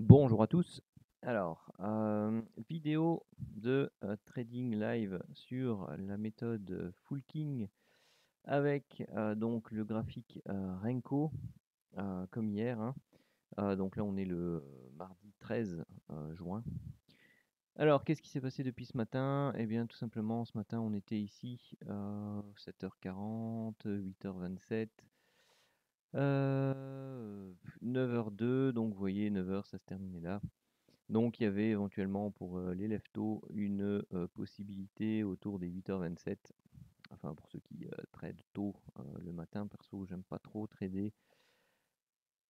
Bonjour à tous. Alors, vidéo de trading live sur la méthode Full King avec donc le graphique Renko comme hier, hein. Donc là, on est le mardi 13 juin. Alors, qu'est-ce qui s'est passé depuis ce matin? Eh bien, tout simplement, ce matin, on était ici 7h40, 8h27. 9h02, donc vous voyez 9h ça se terminait là. Donc il y avait éventuellement pour les leftos une possibilité autour des 8h27. Enfin pour ceux qui tradent tôt le matin, perso j'aime pas trop trader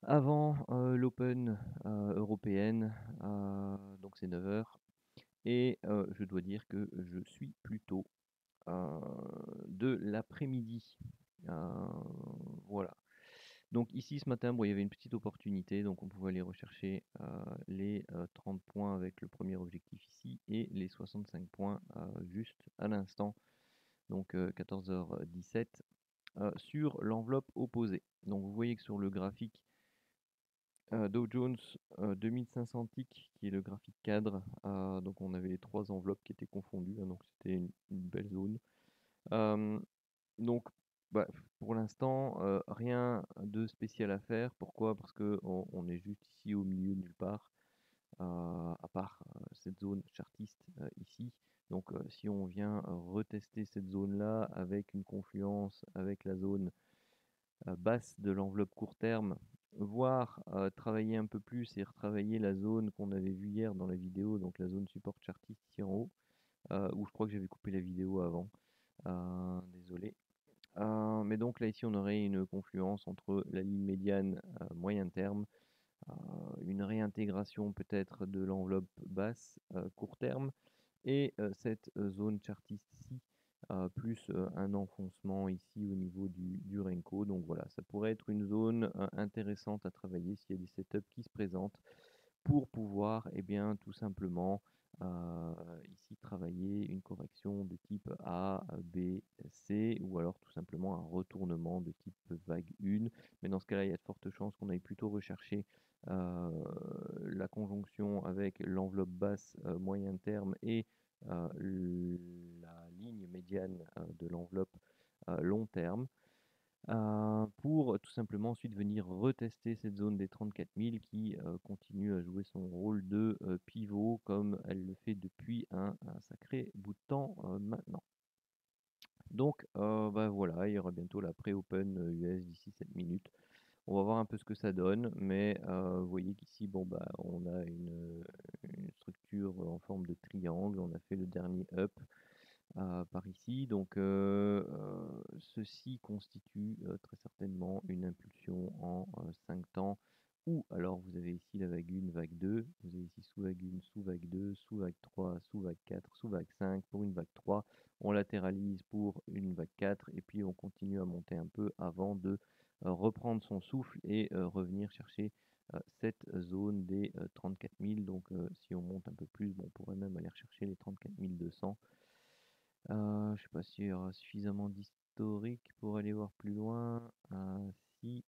avant l'open européenne, donc c'est 9h. Et je dois dire que je suis plutôt de l'après-midi. Voilà. Donc ici ce matin, bon, il y avait une petite opportunité, donc on pouvait aller rechercher les 30 points avec le premier objectif ici et les 65 points juste à l'instant, donc 14h17 sur l'enveloppe opposée. Donc vous voyez que sur le graphique Dow Jones 2500 ticks, qui est le graphique cadre, donc on avait les trois enveloppes qui étaient confondues, hein, donc c'était une belle zone. Donc, bah, pour l'instant, rien de spécial à faire. Pourquoi? Parce que on est juste ici au milieu, nulle part, à part cette zone chartiste ici. Donc, si on vient retester cette zone-là avec une confluence avec la zone basse de l'enveloppe court terme, voire travailler un peu plus et retravailler la zone qu'on avait vue hier dans la vidéo, donc la zone support chartiste ici en haut, où je crois que j'avais coupé la vidéo avant. Désolé. Mais donc là ici on aurait une confluence entre la ligne médiane moyen terme, euh, une réintégration peut-être de l'enveloppe basse court terme et cette zone chartiste-ci, plus un enfoncement ici au niveau du Renko. Donc voilà, ça pourrait être une zone intéressante à travailler s'il y a des setups qui se présentent pour pouvoir bien, tout simplement ici travailler une correction de type A, B, C, ou alors tout simplement un retournement de type vague 1. Mais dans ce cas-là, il y a de fortes chances qu'on aille plutôt rechercher euh, la conjonction avec l'enveloppe basse moyen terme et la ligne médiane de l'enveloppe long terme. Pour tout simplement ensuite venir retester cette zone des 34 000 qui continue à jouer son rôle de pivot comme elle le fait depuis un sacré bout de temps maintenant. Donc bah voilà, il y aura bientôt la pré-open US d'ici 7 minutes. On va voir un peu ce que ça donne, mais vous voyez qu'ici bon bah on a une structure en forme de triangle, on a fait le dernier up par ici. Donc ceci constitue très certainement une impulsion en 5 temps. Ou alors vous avez ici la vague 1, vague 2, vous avez ici sous vague 1, sous vague 2, sous vague 3, sous vague 4, sous vague 5 pour une vague 3. On latéralise pour une vague 4 et puis on continue à monter un peu avant de reprendre son souffle et revenir chercher cette zone des 34 000. Donc si on monte un peu plus, bon, on pourrait même aller chercher les 34 200. Je sais pas s'il y aura suffisamment d'historique pour aller voir plus loin. Si.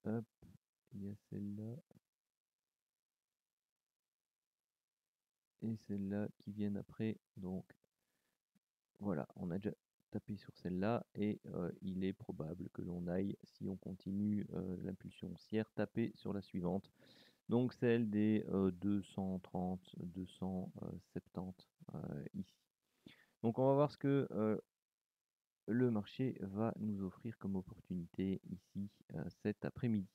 Hop, il y a celle-là et celle-là qui viennent après. Donc voilà, on a déjà tapé sur celle-là et il est probable que l'on aille, si on continue l'impulsion haussière, taper sur la suivante. Donc celle des 230, 270 ici. Donc on va voir ce que le marché va nous offrir comme opportunité ici cet après-midi.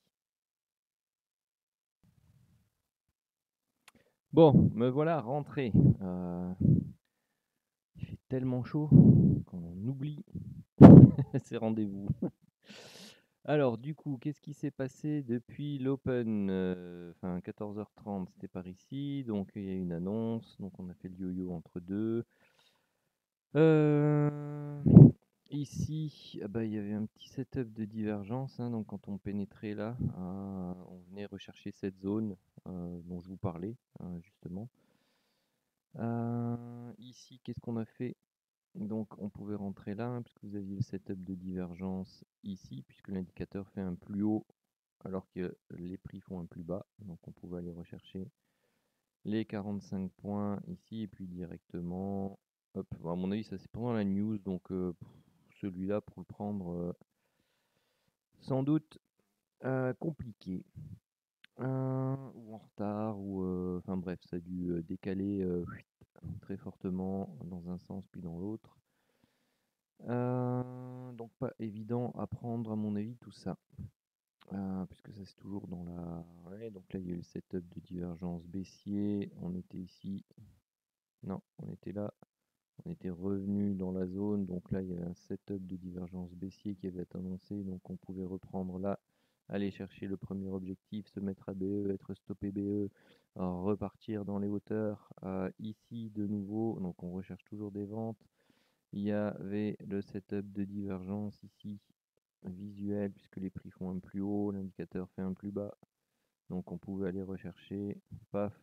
Bon, me voilà rentré. Il fait tellement chaud qu'on oublie ces rendez-vous. Alors, du coup, qu'est-ce qui s'est passé depuis l'Open? Enfin, 14h30, c'était par ici. Donc, il y a une annonce. Donc, on a fait le yo-yo entre deux. Euh, Ici, bah, il y avait un petit setup de divergence, hein. Donc, quand on pénétrait là, on venait rechercher cette zone dont je vous parlais, justement. Ici, qu'est-ce qu'on a fait? Donc on pouvait rentrer là, hein, puisque vous aviez le setup de divergence ici, puisque l'indicateur fait un plus haut alors que les prix font un plus bas. Donc on pouvait aller rechercher les 45 points ici et puis directement, hop, bon, à mon avis ça c'est pendant la news, donc celui-là pour le prendre sans doute compliqué. Ou en retard, ou enfin bref, ça a dû décaler très fortement dans un sens puis dans l'autre. Donc pas évident à prendre à mon avis tout ça. Puisque ça c'est toujours dans la... Ouais, donc là il y a eu le setup de divergence baissier, on était ici, non, on était là, on était revenu dans la zone, donc là il y avait un setup de divergence baissier qui avait été annoncé, donc on pouvait reprendre là, aller chercher le premier objectif, se mettre à BE, être stoppé BE, repartir dans les hauteurs, ici de nouveau, donc on recherche toujours des ventes. Il y avait le setup de divergence ici, visuel, puisque les prix font un plus haut, l'indicateur fait un plus bas. Donc on pouvait aller rechercher, paf,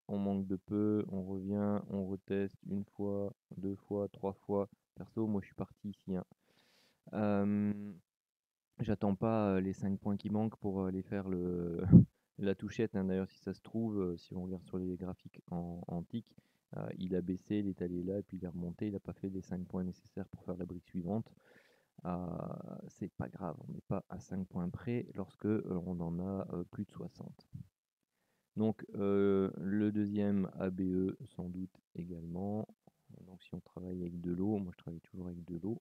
on manque de peu, on revient, on reteste une fois, deux fois, trois fois. Perso, moi je suis parti ici, hein. J'attends pas les 5 points qui manquent pour aller faire la touchette, hein. D'ailleurs, si ça se trouve, si on regarde sur les graphiques en tick, il a baissé, il est allé là, et puis il est remonté, il n'a pas fait les 5 points nécessaires pour faire la brique suivante. C'est pas grave, on n'est pas à 5 points près lorsque on en a plus de 60. Donc le deuxième ABE sans doute également. Donc si on travaille avec de l'eau, moi je travaille toujours avec de l'eau.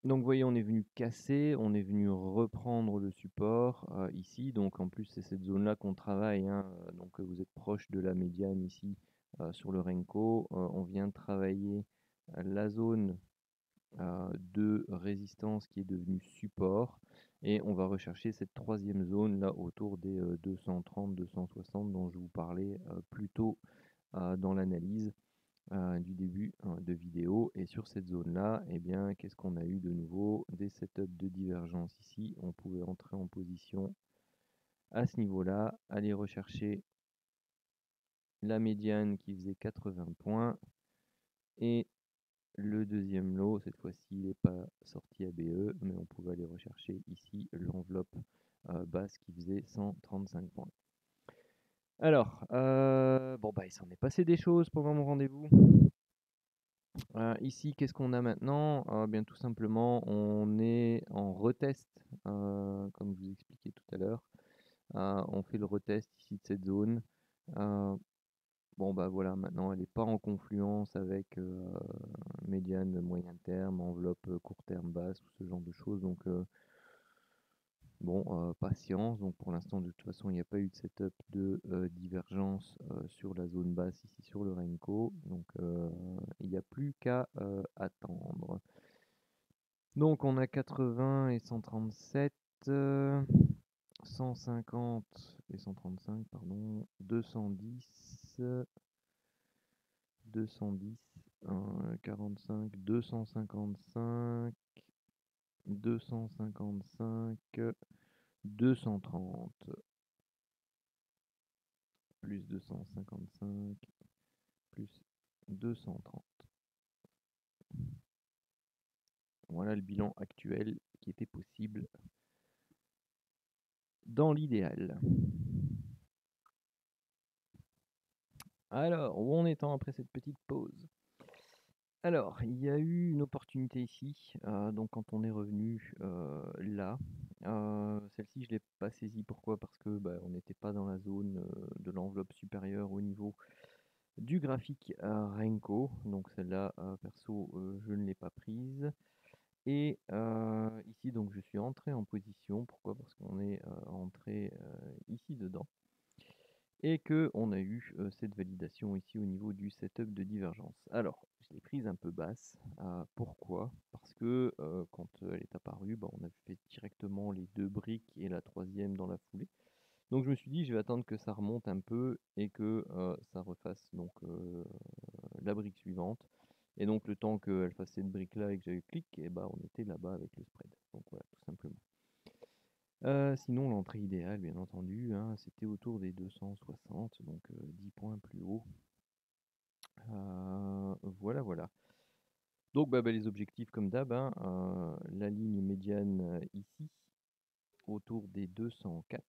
Donc vous voyez, on est venu casser, on est venu reprendre le support ici. Donc en plus c'est cette zone-là qu'on travaille, hein. Donc vous êtes proche de la médiane ici sur le Renko. On vient travailler la zone de résistance qui est devenue support. Et on va rechercher cette troisième zone là autour des 230-260 dont je vous parlais plus tôt dans l'analyse du début de vidéo. Et sur cette zone là, eh bien, qu'est-ce qu'on a eu de nouveau? Des setups de divergence ici. On pouvait entrer en position à ce niveau là, aller rechercher la médiane qui faisait 80 points. Et le deuxième lot, cette fois-ci, il n'est pas sorti à BE, mais on pouvait aller rechercher ici l'enveloppe basse qui faisait 135 points. Alors, bon, bah, il s'en est passé des choses pendant mon rendez-vous. Ici, qu'est-ce qu'on a maintenant? Bien, tout simplement, on est en retest, comme je vous expliquais tout à l'heure. On fait le retest ici de cette zone. Bon, bah voilà, maintenant elle n'est pas en confluence avec médiane moyen terme, enveloppe court terme basse ou ce genre de choses. Donc, bon, patience. Donc, pour l'instant, de toute façon, il n'y a pas eu de setup de divergence sur la zone basse ici sur le Renko. Donc, il n'y a plus qu'à attendre. Donc, on a 80 et 137. 150 et 135, pardon, 210, 210, 45, 255, 255, 230, plus 255, plus 230. Voilà le bilan actuel qui était possible dans l'idéal. Alors, où en est-on après cette petite pause? Alors, il y a eu une opportunité ici, donc quand on est revenu là, celle-ci je ne l'ai pas saisie. Pourquoi? Parce que bah, on n'était pas dans la zone de l'enveloppe supérieure au niveau du graphique Renko, donc celle-là, perso, je ne l'ai pas prise. Et ici, donc je suis entré en position. Pourquoi? Parce qu'on est entré ici dedans et que on a eu cette validation ici au niveau du setup de divergence. Alors, je l'ai prise un peu basse. Pourquoi? Parce que quand elle est apparue, bah, on a fait directement les deux briques et la troisième dans la foulée. Donc je me suis dit, je vais attendre que ça remonte un peu et que ça refasse donc la brique suivante. Et donc le temps qu'elle fasse cette brique là et que j'avais clic, et bah on était là-bas avec le spread. Donc voilà, tout simplement. Sinon, l'entrée idéale, bien entendu, hein, c'était autour des 260, donc 10 points plus haut. Voilà, voilà. Donc les objectifs comme d'hab, hein, la ligne médiane ici, autour des 204.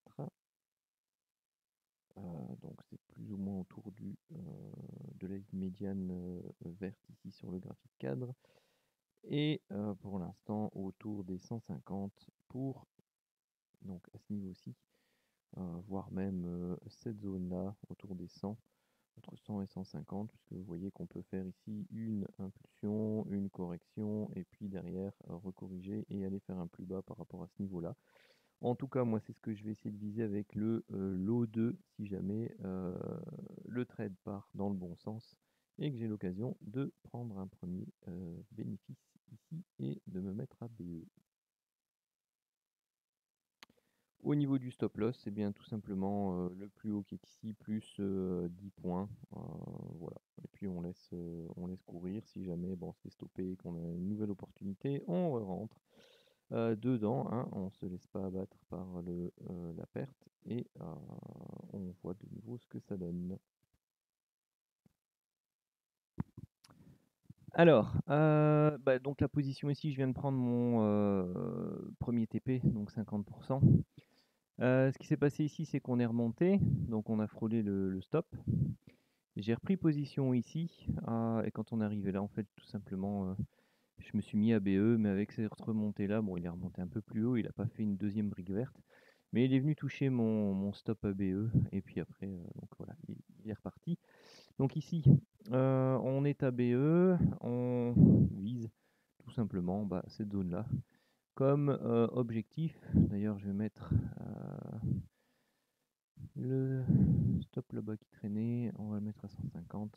Donc c'est plus ou moins autour de la ligne médiane verte ici sur le graphique cadre. Et pour l'instant autour des 150 pour, donc à ce niveau-ci, voire même cette zone-là, autour des 100, entre 100 et 150, puisque vous voyez qu'on peut faire ici une impulsion, une correction, et puis derrière recorriger et aller faire un plus bas par rapport à ce niveau-là. En tout cas, moi, c'est ce que je vais essayer de viser avec le lot 2, si jamais le trade part dans le bon sens et que j'ai l'occasion de prendre un premier bénéfice ici et de me mettre à BE. Au niveau du stop loss, c'est bien tout simplement le plus haut qui est ici, plus 10 points. Voilà. Et puis on laisse courir. Si jamais c'est stoppé et qu'on a une nouvelle opportunité, on rentre dedans. Hein. On ne se laisse pas abattre par la perte et on voit de nouveau ce que ça donne. Alors, donc la position ici, je viens de prendre mon premier TP, donc 50%. Ce qui s'est passé ici, c'est qu'on est remonté, donc on a frôlé le stop. J'ai repris position ici, et quand on est arrivé là, en fait, tout simplement, je me suis mis à BE, mais avec cette remontée-là, bon, il est remonté un peu plus haut, il n'a pas fait une deuxième brique verte, mais il est venu toucher mon stop à BE, et puis après, donc voilà, il est reparti. Donc ici, on est à BE, on vise tout simplement cette zone-là comme objectif. D'ailleurs, je vais mettre le stop là-bas qui traînait, on va le mettre à 150.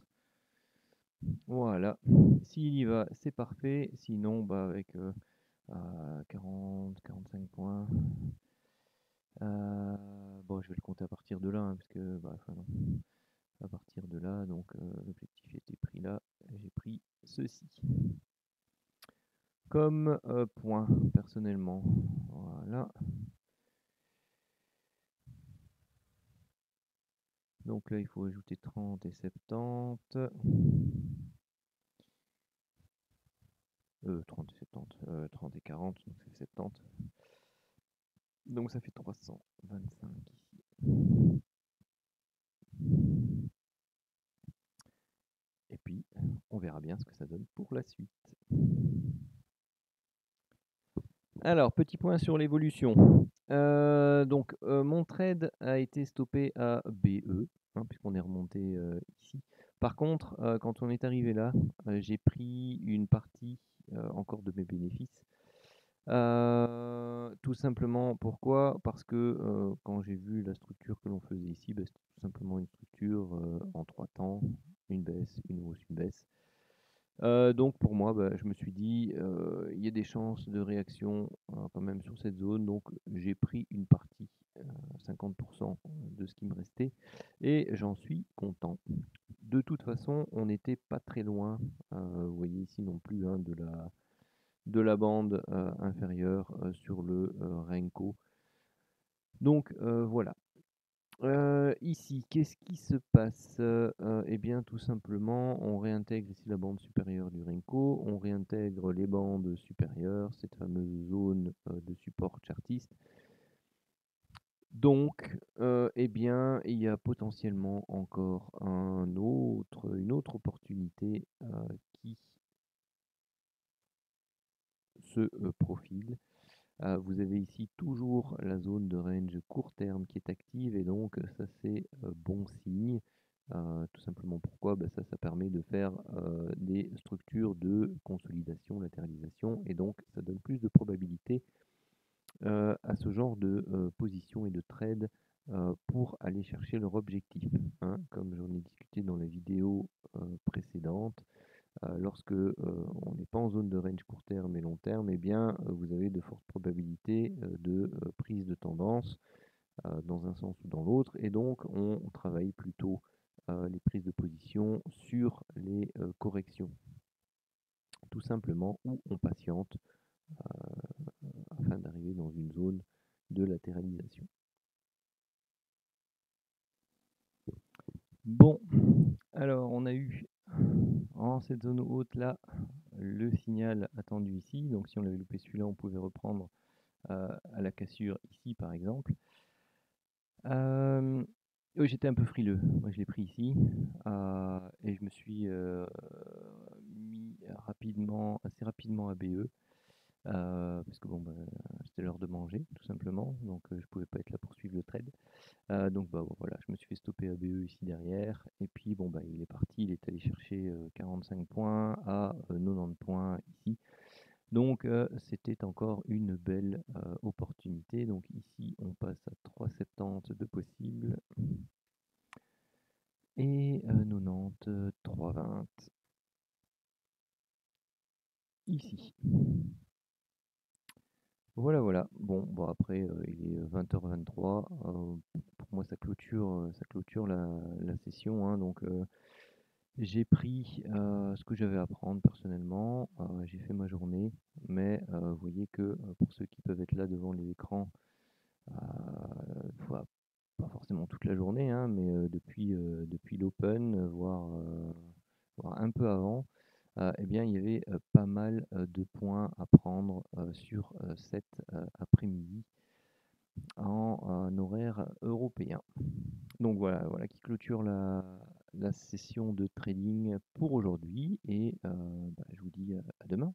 Voilà, s'il y va, c'est parfait. Sinon, avec 40-45 points. Bon, je vais le compter à partir de là, hein, parce que non, à partir de là, donc l'objectif était pris là, j'ai pris ceci comme point personnellement. Voilà. Donc là, il faut ajouter 30 et 70. 30 et 70, 30 et 40, donc c'est 70. Donc ça fait 325 ici. Et puis, on verra bien ce que ça donne pour la suite. Alors, petit point sur l'évolution. Mon trade a été stoppé à BE, hein, puisqu'on est remonté ici. Par contre, quand on est arrivé là, j'ai pris une partie encore de mes bénéfices. Tout simplement, pourquoi? Parce que quand j'ai vu la structure que l'on faisait ici, c'était tout simplement une structure en 3 temps, une baisse, une hausse, une baisse. Donc pour moi, je me suis dit, il y a des chances de réaction quand même sur cette zone, donc j'ai pris une partie, 50% de ce qui me restait, et j'en suis content. De toute façon, on n'était pas très loin, vous voyez ici non plus, hein, de la bande inférieure sur le Renko. Donc voilà. Ici, qu'est-ce qui se passe? Eh bien, tout simplement, on réintègre ici la bande supérieure du Renko, on réintègre les bandes supérieures, cette fameuse zone de support chartiste. Donc, eh bien, il y a potentiellement encore une autre opportunité qui se profile. Vous avez ici toujours la zone de range court terme qui est active et donc ça c'est bon signe. Tout simplement pourquoi? Ça permet de faire des structures de consolidation, latéralisation et donc ça donne plus de probabilité à ce genre de position et de trade pour aller chercher leur objectif. Hein. Comme j'en ai discuté dans la vidéo précédente, lorsque on n'est pas en zone de range court terme et long terme, eh bien, vous avez de fortes probabilités de prise de tendance dans un sens ou dans l'autre, et donc on travaille plutôt les prises de position sur les corrections, tout simplement, ou on patiente afin d'arriver dans une zone de latéralisation. Bon, alors on a eu En cette zone haute là, le signal attendu ici, donc si on avait loupé celui-là, on pouvait reprendre à la cassure ici par exemple. Oui, j'étais un peu frileux. Moi, je l'ai pris ici et je me suis mis assez rapidement à BE parce que bon, bah, c'était l'heure de manger tout simplement, donc je pouvais pas être là pour suivre le trade. Donc bah bon, voilà, je me suis fait stopper à BE ici derrière et puis bon bah il est parti, il est allé chercher 45 points à 90 points ici. Donc c'était encore une belle opportunité. Donc ici on passe à 3,70 de possible et 90, 3,20 ici. Voilà, voilà. Bon, bon après il est 20h23. Pour moi ça clôture la session, hein, donc j'ai pris ce que j'avais à prendre personnellement. J'ai fait ma journée, mais vous voyez que pour ceux qui peuvent être là devant les écrans, voilà, pas forcément toute la journée, hein, mais depuis l'Open, voire un peu avant, eh bien, il y avait pas mal de points à prendre sur cet après-midi en horaire européen. Donc voilà, voilà qui clôture la session de trading pour aujourd'hui et bah, je vous dis à demain.